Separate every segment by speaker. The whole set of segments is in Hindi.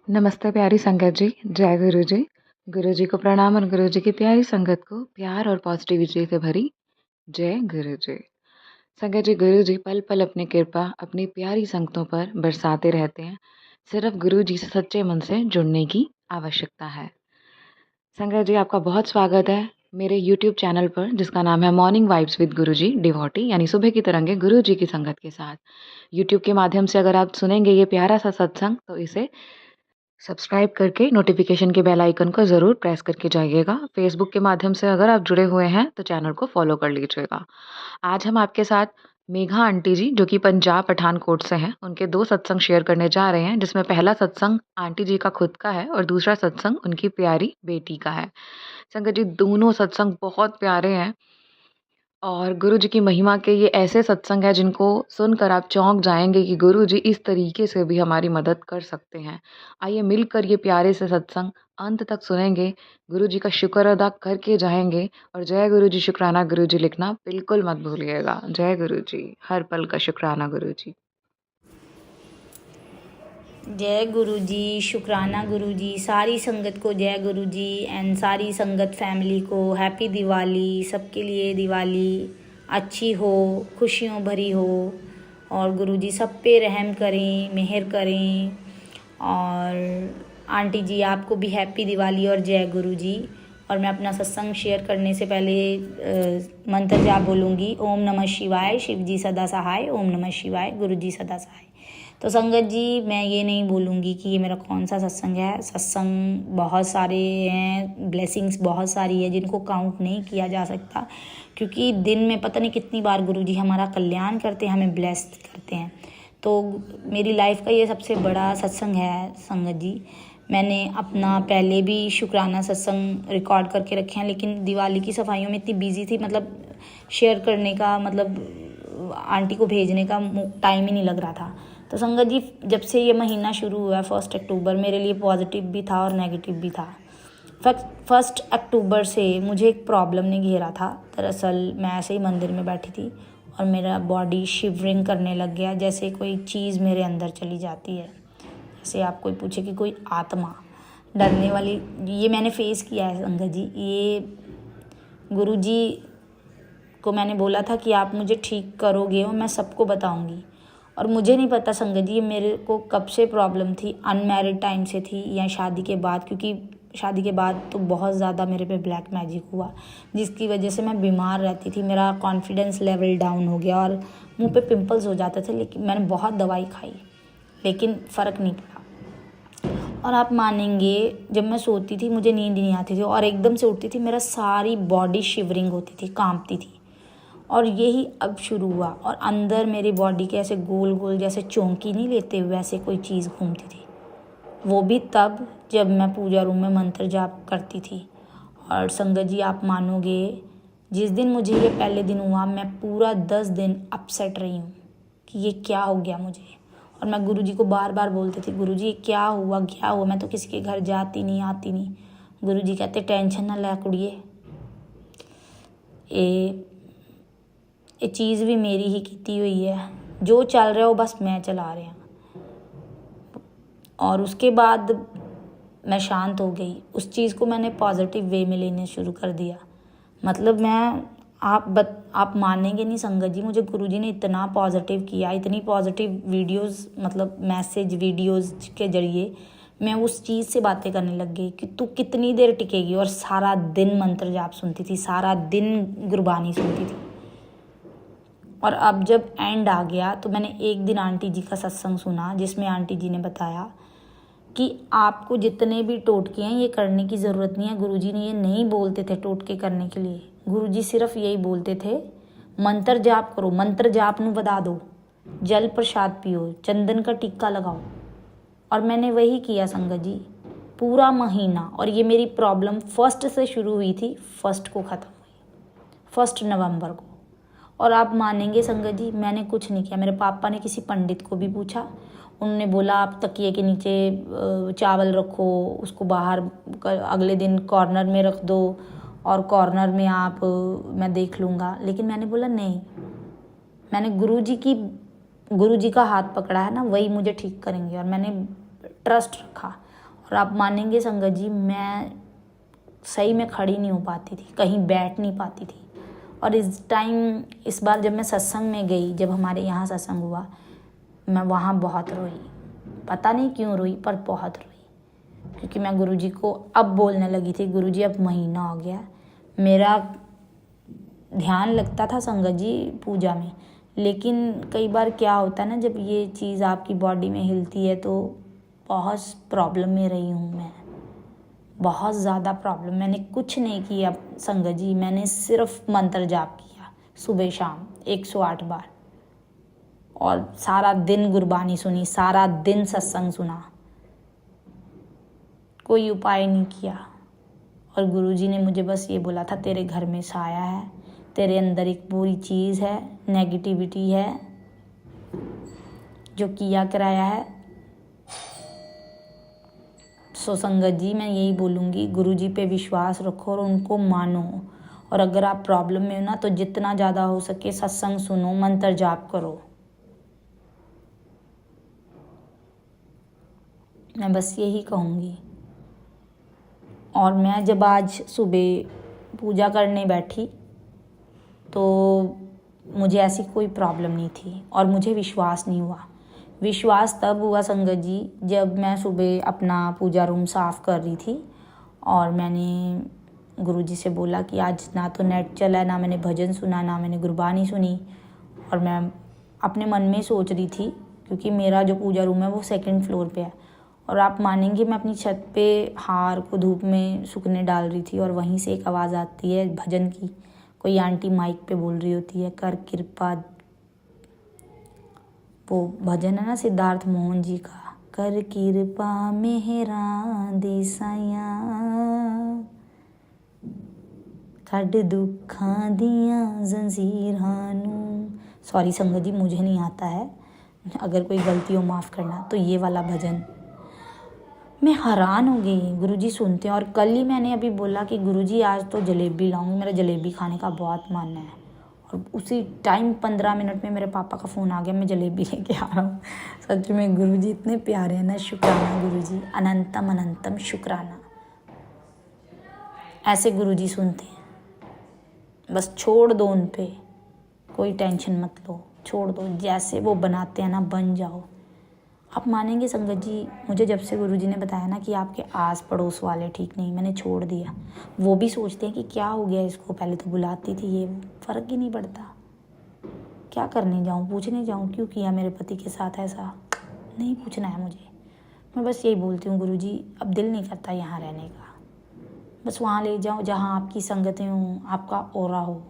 Speaker 1: नमस्ते प्यारी संगत जी, जय गुरु जी। गुरु जी को प्रणाम और गुरु जी की प्यारी संगत को प्यार और पॉजिटिविटी से भरी जय गुरु जी। संगत जी, गुरु जी पल पल अपनी कृपा अपनी प्यारी संगतों पर बरसाते रहते हैं। सिर्फ गुरु जी से सच्चे मन से जुड़ने की आवश्यकता है। संगत जी, आपका बहुत स्वागत है मेरे यूट्यूब चैनल पर, जिसका नाम है morning vibes with Guru ji devotee, यानी सुबह की तरंगे गुरु जी की संगत के साथ। यूट्यूब के माध्यम से अगर आप सुनेंगे ये प्यारा सा सत्संग, तो इसे सब्सक्राइब करके नोटिफिकेशन के बेल आइकन को ज़रूर प्रेस करके जाइएगा। फेसबुक के माध्यम से अगर आप जुड़े हुए हैं तो चैनल को फॉलो कर लीजिएगा। आज हम आपके साथ मेघा आंटी जी, जो कि पंजाब पठानकोट से हैं, उनके 2 सत्संग शेयर करने जा रहे हैं, जिसमें पहला सत्संग आंटी जी का खुद का है और दूसरा सत्संग उनकी प्यारी बेटी का है। संगत जी, दोनों सत्संग बहुत प्यारे हैं और गुरु जी की महिमा के ये ऐसे सत्संग हैं जिनको सुनकर आप चौंक जाएँगे कि गुरु जी इस तरीके से भी हमारी मदद कर सकते हैं। आइए मिलकर ये प्यारे से सत्संग अंत तक सुनेंगे, गुरु जी का शुक्र अदा करके जाएँगे और जय गुरु जी शुक्राना गुरु जी लिखना बिल्कुल मत भूलिएगा। जय गुरु जी, हर पल का शुक्राना गुरु जी।
Speaker 2: जय गुरु जी, शुक्राना गुरु जी, सारी संगत को जय गुरु जी एंड सारी संगत फैमिली को हैप्पी दिवाली। सबके लिए दिवाली अच्छी हो, खुशियों भरी हो और गुरु जी सब पे रहम करें, मेहर करें। और आंटी जी आपको भी हैप्पी दिवाली और जय गुरु जी। और मैं अपना सत्संग शेयर करने से पहले मंत्र जाप बोलूँगी। ओम नमः शिवाय, शिव जी सदा सहाय। ओम नमः शिवाय, गुरु जी सदा सहाय। तो संगत जी, मैं ये नहीं बोलूँगी कि ये मेरा कौन सा सत्संग है। सत्संग बहुत सारे हैं, ब्लेसिंग्स बहुत सारी है जिनको काउंट नहीं किया जा सकता, क्योंकि दिन में पता नहीं कितनी बार गुरु जी हमारा कल्याण करते हैं, हमें ब्लेस्ड करते हैं। तो मेरी लाइफ का ये सबसे बड़ा सत्संग है संगत जी। मैंने अपना पहले भी शुक्राना सत्संग रिकॉर्ड करके रखे हैं, लेकिन दिवाली की सफाइयों में इतनी बिजी थी, मतलब शेयर करने का, मतलब आंटी को भेजने का टाइम ही नहीं लग रहा था। तो संगत जी, जब से ये महीना शुरू हुआ 1 अक्टूबर, मेरे लिए पॉजिटिव भी था और नेगेटिव भी था। 1 अक्टूबर से मुझे एक प्रॉब्लम ने घेरा था। दरअसल मैं ऐसे ही मंदिर में बैठी थी और मेरा बॉडी शिवरिंग करने लग गया, जैसे कोई चीज़ मेरे अंदर चली जाती है। जैसे आप कोई पूछे कि कोई आत्मा डरने वाली, ये मैंने फेस किया है संगत जी। ये गुरु जी को मैंने बोला था कि आप मुझे ठीक करोगे और मैं सबको बताऊंगी। और मुझे नहीं पता संगत जी ये मेरे को कब से प्रॉब्लम थी, अनमैरिड टाइम से थी या शादी के बाद, क्योंकि शादी के बाद तो बहुत ज़्यादा मेरे पे ब्लैक मैजिक हुआ, जिसकी वजह से मैं बीमार रहती थी, मेरा कॉन्फिडेंस लेवल डाउन हो गया और मुंह पे पिंपल्स हो जाते थे। लेकिन मैंने बहुत दवाई खाई, लेकिन फ़र्क नहीं पड़ा। और आप मानेंगे, जब मैं सोती थी मुझे नींद नहीं आती थी और एकदम से उठती थी, मेरा सारी बॉडी शिवरिंग होती थी, कांपती थी। और यही अब शुरू हुआ और अंदर मेरी बॉडी के ऐसे गोल गोल जैसे चौंकी नहीं लेते हुए ऐसे कोई चीज़ घूमती थी। वो भी तब जब मैं पूजा रूम में मंत्र जाप करती थी। और संगत जी, आप मानोगे, जिस दिन मुझे ये पहले दिन हुआ, मैं पूरा 10 दिन अपसेट रही हूँ कि ये क्या हो गया मुझे। और मैं गुरुजी को बार बार बोलती थी, गुरुजी ये क्या हुआ क्या हुआ, मैं तो किसी के घर जाती नहीं आती नहीं। गुरुजी कहते टेंशन ना ले कुड़िए, ये चीज़ भी मेरी ही की हुई है, जो चल रहा है वो बस मैं चला रहा। और उसके बाद मैं शांत हो गई, उस चीज़ को मैंने पॉजिटिव वे में लेने शुरू कर दिया। मतलब मैं आप मानेंगे नहीं संगत जी, मुझे गुरुजी ने इतना पॉजिटिव किया, इतनी पॉजिटिव वीडियोस, मतलब मैसेज वीडियोस के जरिए मैं उस चीज़ से बातें करने लग गई कि तू कितनी देर टिकेगी। और सारा दिन मंत्र जाप सुनती थी, सारा दिन गुरबानी सुनती थी। और अब जब एंड आ गया तो मैंने एक दिन आंटी जी का सत्संग सुना, जिसमें आंटी जी ने बताया कि आपको जितने भी टोटके हैं ये करने की ज़रूरत नहीं है। गुरुजी ने ये नहीं बोलते थे टोटके करने के लिए, गुरुजी सिर्फ यही बोलते थे मंत्र जाप करो, मंत्र जाप नू बता दो, जल प्रसाद पियो, चंदन का टिक्का लगाओ। और मैंने वही किया संगत जी पूरा महीना। और ये मेरी प्रॉब्लम 1 से शुरू हुई थी, 1 को ख़त्म हुई, 1 नवंबर को। और आप मानेंगे संगत जी, मैंने कुछ नहीं किया। मेरे पापा ने किसी पंडित को भी पूछा, उन्होंने बोला आप तकिए के नीचे चावल रखो, उसको बाहर अगले दिन कॉर्नर में रख दो और कॉर्नर में आप मैं देख लूँगा। लेकिन मैंने बोला नहीं, मैंने गुरुजी का हाथ पकड़ा है ना, वही मुझे ठीक करेंगे। और मैंने ट्रस्ट रखा और आप मानेंगे संगत जी, मैं सही में खड़ी नहीं हो पाती थी, कहीं बैठ नहीं पाती थी। और इस बार जब मैं सत्संग में गई, जब हमारे यहाँ सत्संग हुआ, मैं वहाँ बहुत रोई। पता नहीं क्यों रोई, पर बहुत रोई, क्योंकि मैं गुरुजी को अब बोलने लगी थी, गुरुजी अब महीना हो गया, मेरा ध्यान लगता था संगत जी पूजा में, लेकिन कई बार क्या होता है ना, जब ये चीज़ आपकी बॉडी में हिलती है तो बहुत प्रॉब्लम में रही हूँ मैं, बहुत ज़्यादा प्रॉब्लम। मैंने कुछ नहीं किया संगत जी, मैंने सिर्फ मंत्र जाप किया सुबह शाम 108 बार, और सारा दिन गुरबानी सुनी, सारा दिन सत्संग सुना, कोई उपाय नहीं किया। और गुरुजी ने मुझे बस ये बोला था, तेरे घर में साया है, तेरे अंदर एक बुरी चीज़ है, नेगेटिविटी है, जो किया कराया है। सो संगत जी, मैं यही बोलूँगी, गुरुजी पे विश्वास रखो और उनको मानो। और अगर आप प्रॉब्लम में हो ना, तो जितना ज़्यादा हो सके सत्संग सुनो, मंत्र जाप करो। मैं बस यही कहूँगी। और मैं जब आज सुबह पूजा करने बैठी तो मुझे ऐसी कोई प्रॉब्लम नहीं थी और मुझे विश्वास नहीं हुआ। विश्वास तब हुआ संगत जी, जब मैं सुबह अपना पूजा रूम साफ़ कर रही थी और मैंने गुरुजी से बोला कि आज ना तो नेट चला, ना मैंने भजन सुना, ना मैंने गुरबानी सुनी। और मैं अपने मन में सोच रही थी, क्योंकि मेरा जो पूजा रूम है वो 2nd फ्लोर पे है, और आप मानेंगे मैं अपनी छत पे हार को धूप में सूखने डाल रही थी और वहीं से एक आवाज़ आती है भजन की। कोई आंटी माइक पे बोल रही होती है, कर कृपा, वो भजन है ना सिद्धार्थ मोहन जी का, कर कृपा मेहरा दिसाया, कड दुखां दियां जंजीरां नूं। सॉरी संगत जी, मुझे नहीं आता है, अगर कोई गलती हो माफ़ करना। तो ये वाला भजन मैं हैरान हो गई, गुरुजी सुनते हैं। और कल ही मैंने अभी बोला कि गुरुजी आज तो जलेबी लाऊंगी, मेरा जलेबी खाने का बहुत मन है। और उसी टाइम 15 मिनट में मेरे पापा का फ़ोन आ गया, मैं जलेबी लेके आ रहा हूँ। सच में गुरुजी इतने प्यारे हैं ना, शुक्राना गुरुजी, अनंतम अनंतम शुक्राना। ऐसे गुरुजी सुनते हैं, बस छोड़ दो उन पे, कोई टेंशन मत लो, छोड़ दो, जैसे वो बनाते हैं ना बन जाओ। आप मानेंगे संगत जी, मुझे जब से गुरुजी ने बताया ना कि आपके आस पड़ोस वाले ठीक नहीं, मैंने छोड़ दिया। वो भी सोचते हैं कि क्या हो गया इसको, पहले तो बुलाती थी, ये फ़र्क ही नहीं पड़ता। क्या करने जाऊँ, पूछने जाऊँ क्यों किया मेरे पति के साथ ऐसा, नहीं पूछना है मुझे। मैं बस यही बोलती हूँ, गुरुजी अब दिल नहीं करता यहाँ रहने का, बस वहाँ ले जाओ जहाँ आपकी संगतें हों, आपका ओरा हो।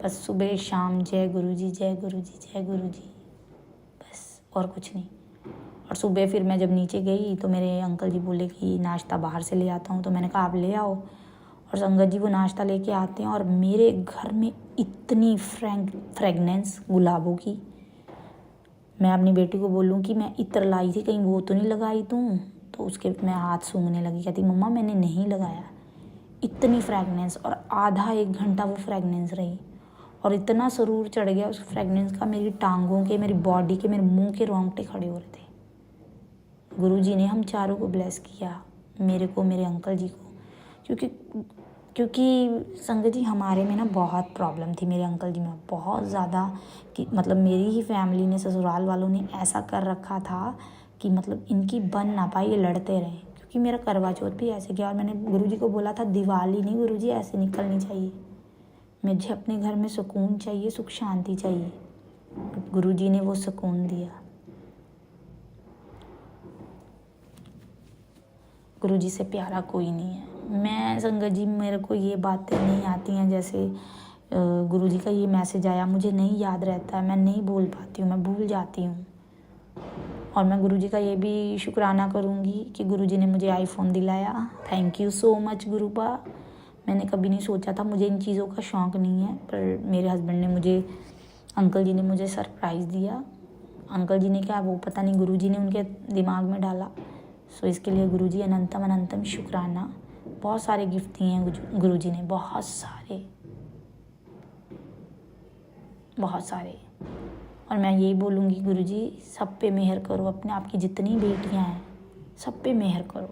Speaker 2: बस सुबह शाम जय गुरुजी, जय गुरुजी, जय गुरुजी, बस और कुछ नहीं। और सुबह फिर मैं जब नीचे गई तो मेरे अंकल जी बोले कि नाश्ता बाहर से ले आता हूँ, तो मैंने कहा आप ले आओ। और संगत जी वो नाश्ता लेके आते हैं और मेरे घर में इतनी फ्रेगनेंस गुलाबों की, मैं अपनी बेटी को बोलूँ कि मैं इत्र लाई थी, कहीं वो तो नहीं लगाई तू, तो उसके मैं हाथ सूंघने लगी, कहती मम्मा मैंने नहीं लगाया। इतनी फ्रेगनेंस, और आधा 1 घंटा वो फ्रेगनेंस रही, और इतना सरूर चढ़ गया उस फ्रेगनेंस का, मेरी टांगों के, मेरी बॉडी के, मेरे मुंह के रोंगटे खड़े हो रहे थे। गुरुजी ने हम चारों को ब्लेस किया, मेरे को, मेरे अंकल जी को, क्योंकि संगत जी हमारे में ना बहुत प्रॉब्लम थी, मेरे अंकल जी में बहुत ज़्यादा, कि मतलब मेरी ही फैमिली ने, ससुराल वालों ने ऐसा कर रखा था कि मतलब इनकी बन ना पाई, ये लड़ते रहे। क्योंकि मेरा करवा चौथ भी ऐसे गया, और मैंने गुरुजी को बोला था दिवाली नहीं गुरुजी ऐसे निकलनी चाहिए, मुझे अपने घर में सुकून चाहिए, सुख शांति चाहिए। गुरुजी ने वो सुकून दिया। गुरुजी से प्यारा कोई नहीं है। मैं संगत जी, मेरे को ये बातें नहीं आती हैं, जैसे गुरुजी का ये मैसेज आया, मुझे नहीं याद रहता है, मैं नहीं बोल पाती हूँ, मैं भूल जाती हूँ। और मैं गुरुजी का ये भी शुक्राना करूँगी कि गुरुजी ने मुझे आईफोन दिलाया। Thank you so much गुरुपा। मैंने कभी नहीं सोचा था, मुझे इन चीज़ों का शौक़ नहीं है, पर मेरे हस्बैंड ने मुझे, अंकल जी ने मुझे सरप्राइज़ दिया। अंकल जी ने क्या, वो पता नहीं गुरुजी ने उनके दिमाग में डाला। सो इसके लिए गुरुजी अनंतम अनंतम शुक्राना। बहुत सारे गिफ्ट दिए हैं गुरुजी ने, बहुत सारे, बहुत सारे। और मैं यही बोलूँगी गुरुजी सब पे मेहर करो, अपने आपकी जितनी बेटियां हैं सब पे मेहर करो,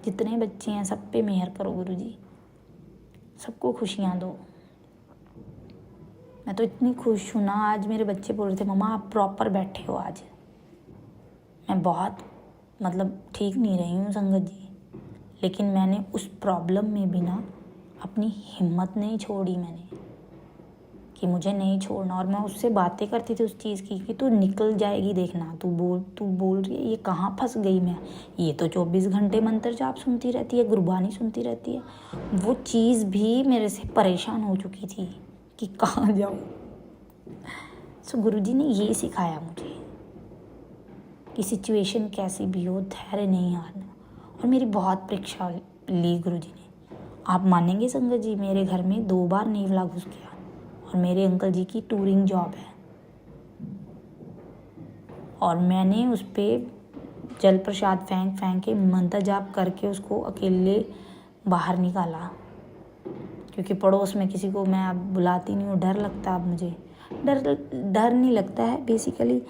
Speaker 2: जितने बच्चे हैं सब पे मेहर करो गुरुजी, सबको खुशियाँ दो। मैं तो इतनी खुश हूँ ना, आज मेरे बच्चे बोल रहे थे मम्मा आप प्रॉपर बैठे हो आज। मैं बहुत मतलब ठीक नहीं रही हूँ संगत जी, लेकिन मैंने उस प्रॉब्लम में भी ना अपनी हिम्मत नहीं छोड़ी मैंने, कि मुझे नहीं छोड़ना। और मैं उससे बातें करती थी उस चीज़ की कि तू निकल जाएगी, देखना, तू बोल रही है ये कहाँ फंस गई मैं, ये तो 24 घंटे मंत्र जाप सुनती रहती है, गुरबानी सुनती रहती है। वो चीज़ भी मेरे से परेशान हो चुकी थी कि कहाँ जाऊँ। सो गुरुजी ने ये सिखाया मुझे कि सिचुएशन कैसी भी हो धैर्य नहीं हारना। और मेरी बहुत परीक्षा ली गुरुजी ने। आप मानेंगे संगत जी, मेरे घर में 2 बार नेवला घुस गया, और मेरे अंकल जी की टूरिंग जॉब है, और मैंने उस पर जल प्रसाद फेंक के मंत्र जाप करके उसको अकेले बाहर निकाला, क्योंकि पड़ोस में किसी को मैं अब बुलाती नहीं हूँ, डर लगता है अब मुझे। डर नहीं लगता है बेसिकली,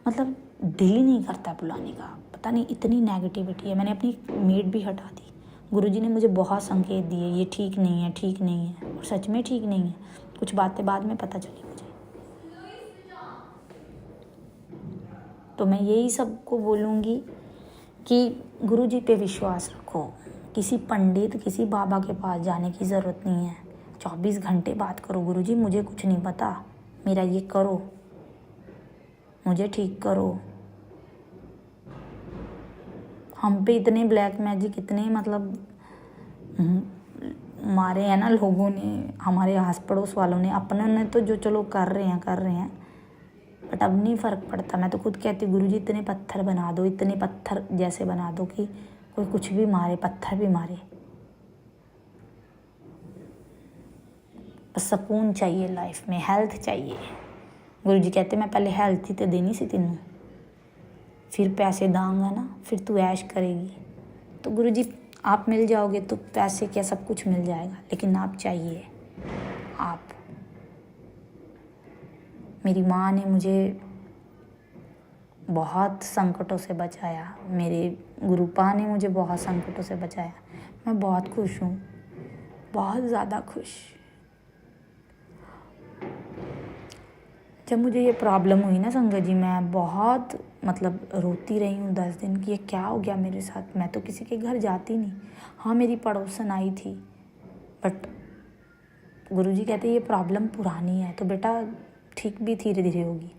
Speaker 2: मतलब दिल ही नहीं करता बुलाने का, पता नहीं इतनी नेगेटिविटी है। मैंने अपनी मेड भी हटा दी। गुरुजी ने मुझे बहुत संकेत दिए, ये ठीक नहीं है, ठीक नहीं है, और सच में ठीक नहीं है। कुछ बातें बाद में पता चली मुझे। तो मैं यही सबको बोलूँगी कि गुरुजी पे विश्वास रखो, किसी पंडित किसी बाबा के पास जाने की ज़रूरत नहीं है। 24 घंटे बात करो, गुरुजी मुझे कुछ नहीं पता, मेरा ये करो, मुझे ठीक करो। हम पे इतने ब्लैक मैजिक, इतने मतलब मारे हैं ना लोगों ने, हमारे आस पड़ोस वालों ने, अपनों ने तो जो चलो कर रहे हैं, बट अब नहीं फ़र्क पड़ता। मैं तो खुद कहती हूँ गुरुजी इतने पत्थर बना दो, इतने पत्थर जैसे बना दो कि कोई कुछ भी मारे, पत्थर भी मारे, बस सुकून चाहिए लाइफ में, हेल्थ चाहिए। गुरुजी कहते मैं पहले हेल्थ ही तो देनी सी तेनू, फिर पैसे दांगा ना, फिर तू ऐश करेगी। तो गुरुजी आप मिल जाओगे तो पैसे क्या सब कुछ मिल जाएगा, लेकिन आप चाहिए। आप, मेरी माँ ने मुझे बहुत संकटों से बचाया, मेरे गुरुपा ने मुझे बहुत संकटों से बचाया। मैं बहुत खुश हूँ, बहुत ज़्यादा खुश। जब मुझे ये प्रॉब्लम हुई ना संगत जी, मैं बहुत मतलब रोती रही हूँ 10 दिन कि ये क्या हो गया मेरे साथ। मैं तो किसी के घर जाती नहीं। हाँ मेरी पड़ोसन आई थी, बट गुरुजी कहते ये प्रॉब्लम पुरानी है, तो बेटा ठीक भी धीरे धीरे होगी,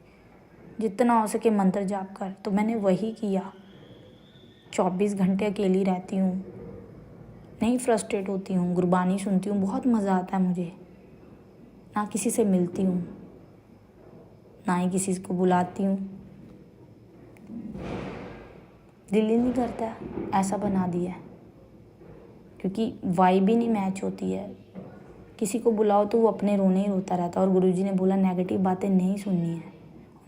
Speaker 2: जितना हो सके मंत्र जाप कर। तो मैंने वही किया। 24 घंटे अकेली रहती हूँ, नहीं फ्रस्ट्रेट होती हूँ, गुरबानी सुनती हूँ, बहुत मज़ा आता है मुझे। ना किसी से मिलती हूँ, ना ही किसी को बुलाती हूँ, दिल ही नहीं करता, ऐसा बना दिया है। क्योंकि वाइब ही नहीं मैच होती है। किसी को बुलाओ तो वो अपने रोने ही रोता रहता है। और गुरुजी ने बोला नेगेटिव बातें नहीं सुननी है,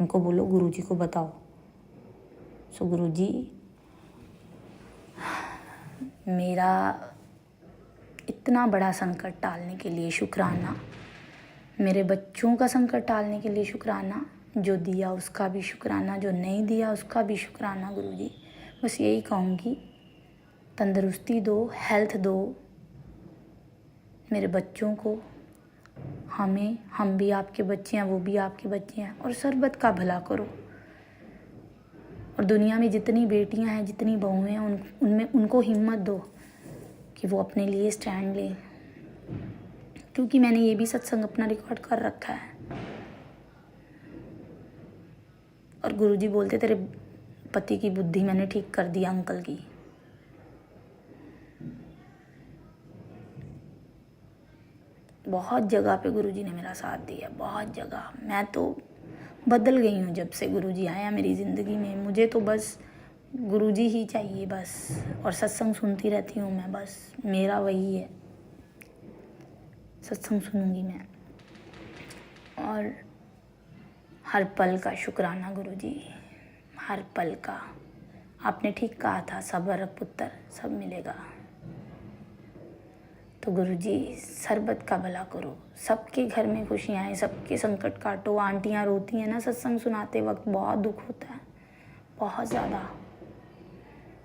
Speaker 2: उनको बोलो गुरुजी को बताओ। सो गुरुजी मेरा इतना बड़ा संकट टालने के लिए शुक्राना, मेरे बच्चों का संकट टालने के लिए शुक्राना, जो दिया उसका भी शुक्राना, जो नहीं दिया उसका भी शुक्राना। गुरुजी बस यही कहूँगी, तंदुरुस्ती दो, हेल्थ दो मेरे बच्चों को, हमें, हम भी आपके बच्चे हैं, वो भी आपके बच्चे हैं, और सर्बत का भला करो। और दुनिया में जितनी बेटियां हैं, जितनी बहुएं हैं, उनमें उनको हिम्मत दो कि वो अपने लिए स्टैंड लें। क्योंकि मैंने ये भी सत्संग अपना रिकॉर्ड कर रखा है। और गुरुजी बोलते तेरे पति की बुद्धि मैंने ठीक कर दिया अंकल की। बहुत जगह पे गुरुजी ने मेरा साथ दिया, बहुत जगह। मैं तो बदल गई हूँ जब से गुरुजी आया मेरी ज़िंदगी में। मुझे तो बस गुरुजी ही चाहिए बस, और सत्संग सुनती रहती हूँ मैं, बस मेरा वही है, सत्संग सुनूंगी मैं। और हर पल का शुक्राना गुरुजी, हर पल का। आपने ठीक कहा था, सबर पुत्र सब मिलेगा। तो गुरुजी सरबत का भला करो, सबके घर में खुशियाँ आए, सबके संकट काटो। आंटियाँ रोती हैं ना सत्संग सुनाते वक्त, बहुत दुख होता है, बहुत ज़्यादा।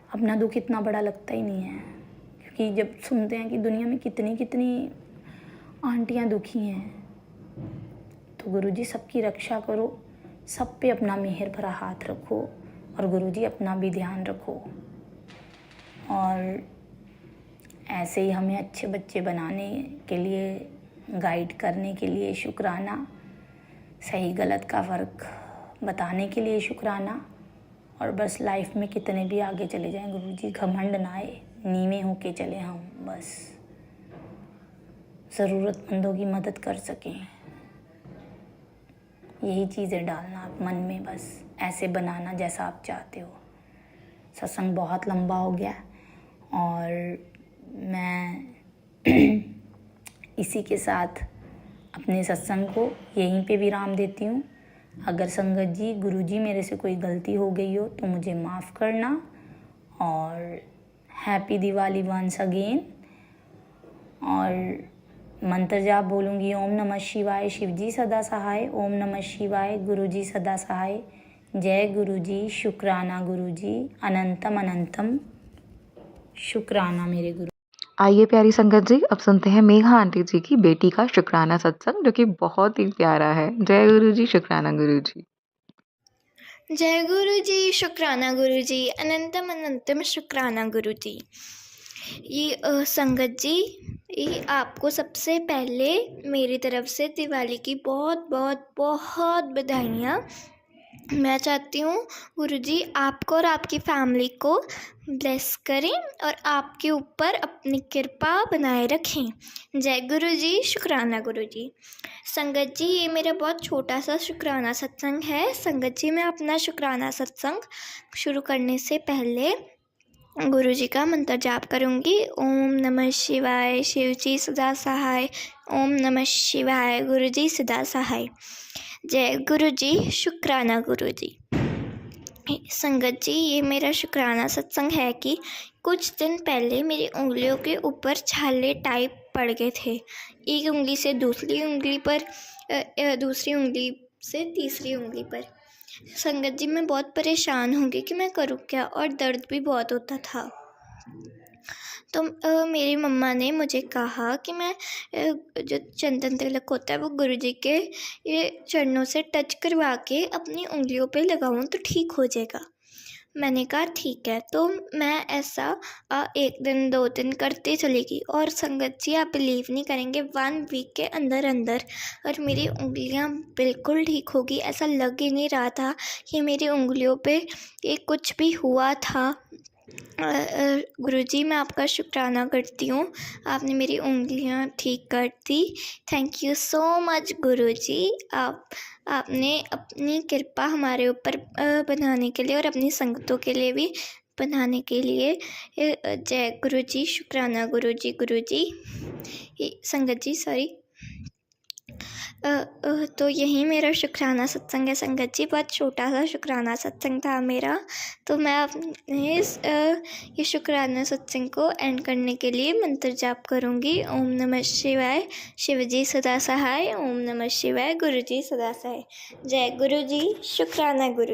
Speaker 2: अपना दुख इतना बड़ा लगता ही नहीं है, क्योंकि जब सुनते हैं कि दुनिया में कितनी कितनी आंटियाँ दुखी हैं, तो गुरुजी सबकी रक्षा करो, सब पे अपना मेहर भरा हाथ रखो और गुरुजी अपना भी ध्यान रखो। और ऐसे ही हमें अच्छे बच्चे बनाने के लिए, गाइड करने के लिए शुक्राना, सही गलत का फ़र्क बताने के लिए शुक्राना। और बस लाइफ में कितने भी आगे चले जाएं गुरुजी, घमंड ना आए, नीवे होके चले हम, बस ज़रूरतमंदों की मदद कर सकें, यही चीज़ें डालना आप मन में, बस ऐसे बनाना जैसा आप चाहते हो। सत्संग बहुत लंबा हो गया और मैं इसी के साथ अपने सत्संग को यहीं पे विराम देती हूँ। अगर संगत जी, गुरुजी मेरे से कोई गलती हो गई हो तो मुझे माफ़ करना, और हैप्पी दिवाली वंस अगेन। और मंत्र जाप बोलूँगी, ओम नमः शिवाय, शिवजी सदा सहाय, ओम नमः शिवाय, गुरुजी सदा सहाय, जय गुरुजी, शुक्राना गुरुजी, अनंतम अनंतम शुक्राना मेरे गुरु।
Speaker 1: आइए प्यारी संगत जी, अब सुनते हैं मेघा आंटी जी की बेटी का शुक्राना सत्संग, जो कि बहुत ही प्यारा है। जय गुरु जी, शुक्राना गुरु जी।
Speaker 3: जय गुरु जी, शुक्राना गुरु जी, अनंतम अनंतम शुक्राना गुरु जी। ये संगत जी, ये आपको सबसे पहले मेरी तरफ से दिवाली की बहुत बहुत बहुत बधाइयाँ। मैं चाहती हूँ गुरुजी आपको और आपकी फैमिली को ब्लेस करें और आपके ऊपर अपनी कृपा बनाए रखें। जय गुरुजी, शुक्राना गुरुजी। संगत जी, ये मेरा बहुत छोटा सा शुक्राना सत्संग है। संगत जी, मैं अपना शुक्राना सत्संग शुरू करने से पहले गुरुजी का मंत्र जाप करूँगी। ओम नमः शिवाय, शिवजी सदा सहाय, ओम नमः शिवाय, गुरुजी सदा सहाय। जय गुरुजी, शुक्राना गुरुजी। संगत जी, ये मेरा शुक्राना सत्संग है कि कुछ दिन पहले मेरी उंगलियों के ऊपर छाले टाइप पड़ गए थे, एक उंगली से दूसरी उंगली पर, दूसरी उंगली से तीसरी उंगली पर। संगत जी, मैं बहुत परेशान हो गई कि मैं करूँ क्या, और दर्द भी बहुत होता था। तो मेरी मम्मा ने मुझे कहा कि मैं जो चंदन तिलक होता है वो गुरुजी के ये चरणों से टच करवा के अपनी उंगलियों पे लगाऊं तो ठीक हो जाएगा। मैंने कहा ठीक है। तो मैं ऐसा 1 दिन 2 दिन करते चली गई, और संगत जी आप बिलीव नहीं करेंगे, 1 वीक के अंदर अंदर और मेरी उंगलियां बिल्कुल ठीक होगी। ऐसा लग ही नहीं रहा था कि मेरी उंगलियों पे ये कुछ भी हुआ था। गुरुजी, मैं आपका शुक्राना करती हूँ, आपने मेरी उंगलियां ठीक कर दी। थैंक यू सो मच गुरुजी। आपने अपनी कृपा हमारे ऊपर बनाने के लिए और अपनी संगतों के लिए भी बनाने के लिए, जय गुरुजी, शुक्राना गुरुजी। गुरुजी संगत जी, सॉरी। तो यही मेरा शुक्राना सत्संग है संगत जी, बहुत छोटा सा शुक्राना सत्संग था मेरा। तो मैं अपने ये शुक्राना सत्संग को एंड करने के लिए मंत्र जाप करूँगी। ओम नमः शिवाय, शिवजी सदा सहाय, ओम नमः शिवाय, गुरुजी सदा सहाय। जय गुरुजी, शुक्राना गुरु।